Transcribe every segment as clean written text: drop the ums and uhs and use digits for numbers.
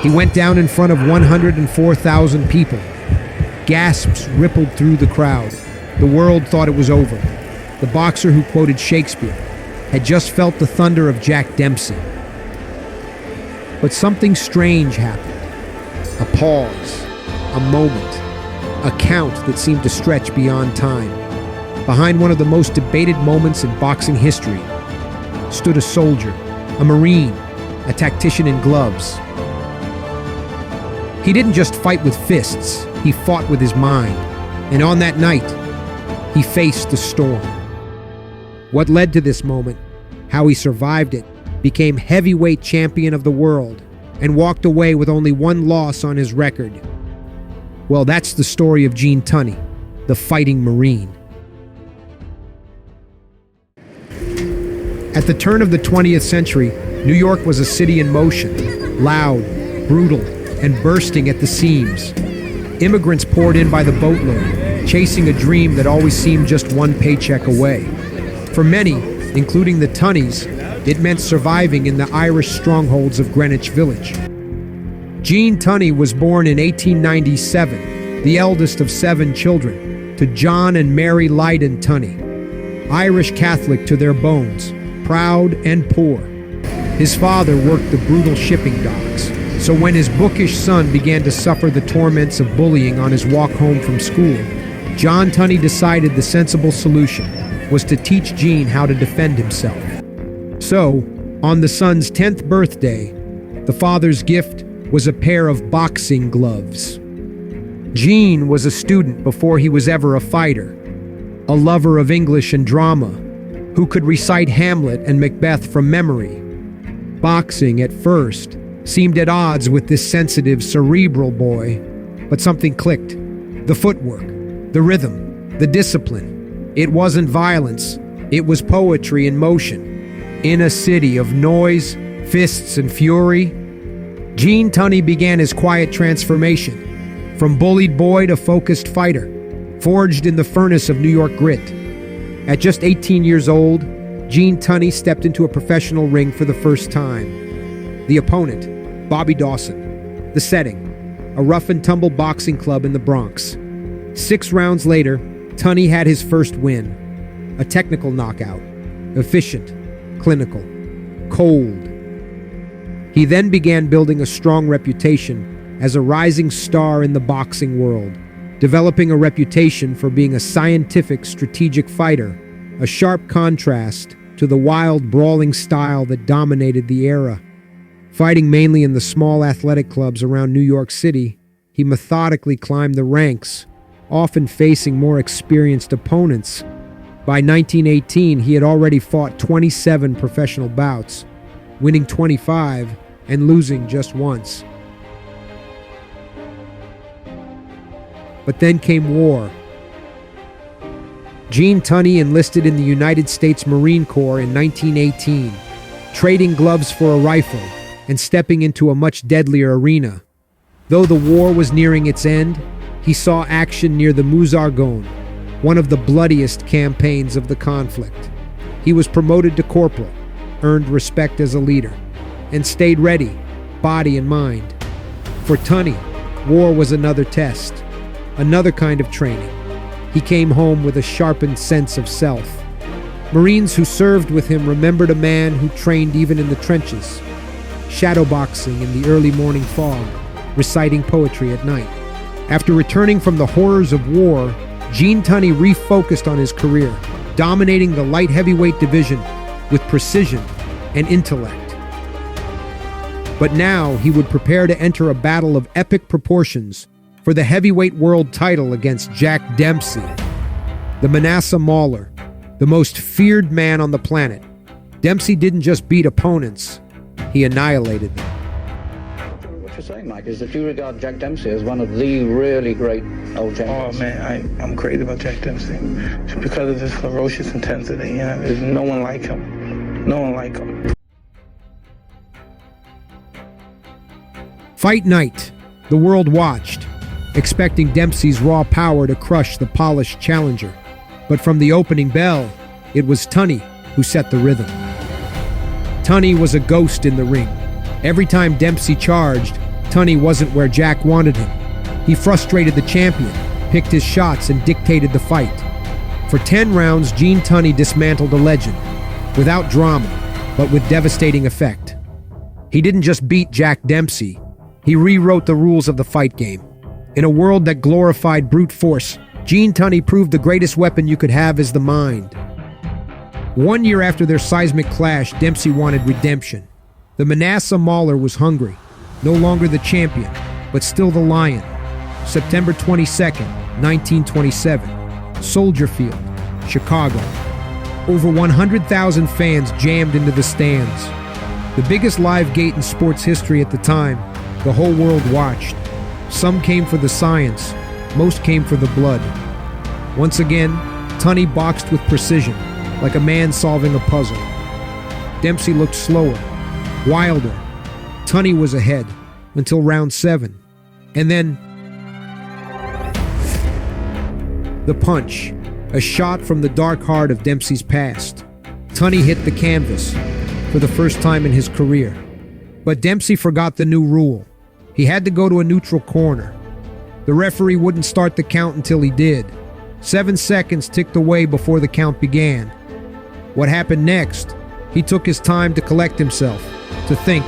He went down in front of 104,000 people. Gasps rippled through the crowd. The world thought it was over. The boxer who quoted Shakespeare had just felt the thunder of Jack Dempsey. But something strange happened. A pause, a moment, a count that seemed to stretch beyond time. Behind one of the most debated moments in boxing history stood a soldier, a Marine, a tactician in gloves. He didn't just fight with fists, he fought with his mind. And on that night, he faced the storm. What led to this moment, how he survived it, became heavyweight champion of the world, and walked away with only one loss on his record. Well, that's the story of Gene Tunney, the fighting Marine. At the turn of the 20th century, New York was a city in motion, loud, brutal, and bursting at the seams. Immigrants poured in by the boatload, chasing a dream that always seemed just one paycheck away. For many, including the Tunneys, it meant surviving in the Irish strongholds of Greenwich Village. Gene Tunney was born in 1897, the eldest of 7 children, to John and Mary Lydon Tunney. Irish Catholic to their bones, proud and poor. His father worked the brutal shipping docks, so when his bookish son began to suffer the torments of bullying on his walk home from school, John Tunney decided the sensible solution was to teach Gene how to defend himself. So, on the son's 10th birthday, the father's gift was a pair of boxing gloves. Gene was a student before he was ever a fighter, a lover of English and drama, who could recite Hamlet and Macbeth from memory. Boxing, at first, seemed at odds with this sensitive, cerebral boy, but something clicked. The footwork, the rhythm, the discipline. It wasn't violence, it was poetry in motion. In a city of noise, fists, and fury, Gene Tunney began his quiet transformation, from bullied boy to focused fighter, forged in the furnace of New York grit. At just 18 years old, Gene Tunney stepped into a professional ring for the first time. The opponent, Bobby Dawson. The setting, a rough-and-tumble boxing club in the Bronx. 6 rounds later, Tunney had his first win. A technical knockout. Efficient, clinical, cold. He then began building a strong reputation as a rising star in the boxing world, developing a reputation for being a scientific, strategic fighter, a sharp contrast to the wild, brawling style that dominated the era. Fighting mainly in the small athletic clubs around New York City, he methodically climbed the ranks, often facing more experienced opponents. By 1918, he had already fought 27 professional bouts, winning 25 and losing just once. But then came war. Gene Tunney enlisted in the United States Marine Corps in 1918, trading gloves for a rifle and stepping into a much deadlier arena. Though the war was nearing its end, he saw action near the Meuse-Argonne, one of the bloodiest campaigns of the conflict. He was promoted to corporal, earned respect as a leader, and stayed ready, body and mind. For Tunney, war was another test, another kind of training. He came home with a sharpened sense of self. Marines who served with him remembered a man who trained even in the trenches, shadowboxing in the early morning fog, reciting poetry at night. After returning from the horrors of war, Gene Tunney refocused on his career, dominating the light heavyweight division with precision and intellect. But now he would prepare to enter a battle of epic proportions for the heavyweight world title against Jack Dempsey, the Manasseh Mauler, the most feared man on the planet. Dempsey didn't just beat opponents, he annihilated them. What you're saying, Mike, is that you regard Jack Dempsey as one of the really great old champions. Oh man, I'm crazy about Jack Dempsey because of his ferocious intensity. You know, there's no one like him. No one like him. Fight night. The world watched, expecting Dempsey's raw power to crush the polished challenger. But from the opening bell, it was Tunney who set the rhythm. Tunney was a ghost in the ring. Every time Dempsey charged, Tunney wasn't where Jack wanted him. He frustrated the champion, picked his shots, and dictated the fight. For 10 rounds, Gene Tunney dismantled a legend, without drama, but with devastating effect. He didn't just beat Jack Dempsey, he rewrote the rules of the fight game. In a world that glorified brute force, Gene Tunney proved the greatest weapon you could have is the mind. 1 year after their seismic clash, Dempsey wanted redemption. The Manasseh Mauler was hungry, no longer the champion, but still the lion. September 22nd, 1927, Soldier Field, Chicago. Over 100,000 fans jammed into the stands. The biggest live gate in sports history at the time, the whole world watched. Some came for the science, most came for the blood. Once again, Tunney boxed with precision, like a man solving a puzzle. Dempsey looked slower, wilder. Tunney was ahead, until round 7. And then the punch, a shot from the dark heart of Dempsey's past. Tunney hit the canvas for the first time in his career. But Dempsey forgot the new rule. He had to go to a neutral corner. The referee wouldn't start the count until he did. 7 seconds ticked away before the count began. What happened next? He took his time to collect himself, to think.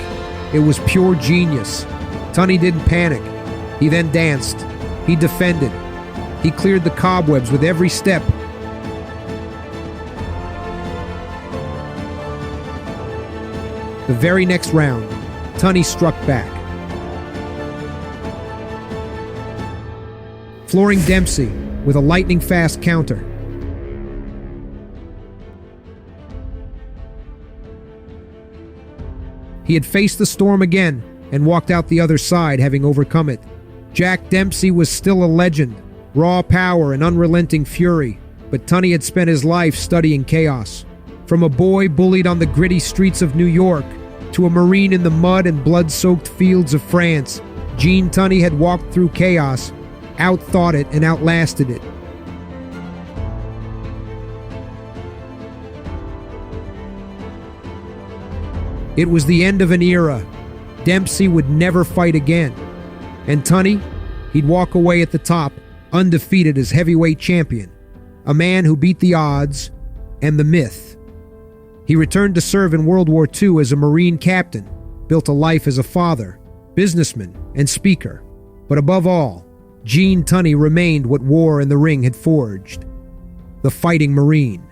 It was pure genius. Tunney didn't panic. He then danced. He defended. He cleared the cobwebs with every step. The very next round, Tunney struck back, flooring Dempsey with a lightning-fast counter. He had faced the storm again and walked out the other side, having overcome it. Jack Dempsey was still a legend, raw power and unrelenting fury, but Tunney had spent his life studying chaos. From a boy bullied on the gritty streets of New York to a Marine in the mud and blood-soaked fields of France, Gene Tunney had walked through chaos, outthought it, and outlasted it. It was the end of an era. Dempsey would never fight again. And Tunney, he'd walk away at the top, undefeated as heavyweight champion, a man who beat the odds and the myth. He returned to serve in World War II as a Marine captain, built a life as a father, businessman, and speaker. But above all, Gene Tunney remained what war in the ring had forged: the fighting Marine.